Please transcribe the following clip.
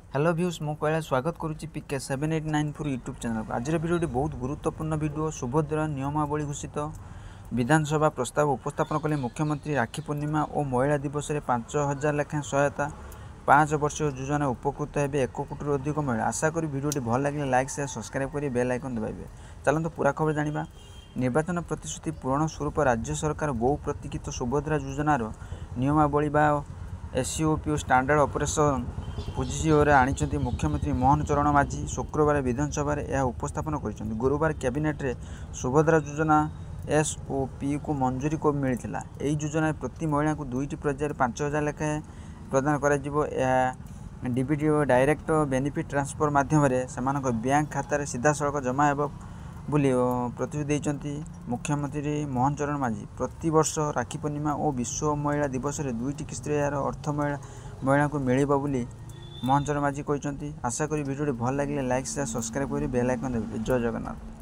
Hello views मु कैलाश स्वागत करुच्ची पिके 7894 यूट्यूब चैनल को। आज भिडियो बहुत गुरुत्वपूर्ण भिडियो। सुभद्रा नियमावली घोषित विधानसभा प्रस्ताव उपस्थापन कले मुख्यमंत्री। राखी पूर्णिमा और महिला दिवस में 5000 लेखाएं सहायता। 5 वर्ष योजना उपकृत हे 1 कोटी अधिक महिला। आशा करी भिडियो भल लगे लाइक शेयर सब्सक्राइब करें, बेल आइकन दबाइबे। चलते पूरा खबर जानिबा। निर्वाचन प्रतिश्रुति पूरण स्वरूप राज्य सरकार बहु प्रतीक्षित सुभद्रा योजनार नियमावली बा एसओपी स्टैंडर्ड ऑपरेशन पुजीओरे आनी मुख्यमंत्री मोहन चरण माझी। शुक्रवार विधानसभा यह उपस्थापन कर। गुरुवार कैबिनेट रे सुभद्रा योजना एसओपी को मंजूरी को मिलता। यही योजना प्रति महिला को 2टी पर्यायर 5000 लेखाएं प्रदान कर। डीबीटी डायरेक्ट बेनिफिट ट्रांसफर माध्यम से बैंक खाता सीधा सड़क जमा हो बोली प्रतिश्रुति देते मुख्यमंत्री मोहन चरण माझी। प्रतिवर्ष राखी पूर्णिमा और विश्व महिला दिवस में 2टी किस्त यार अर्थ महिला को मिल बोली मोहन चरण माझी कहते। आशा करी वीडियो भल लगे लाइक शेयर सब्सक्राइब करें, बेल आइकन देवे। जय जगन्नाथ।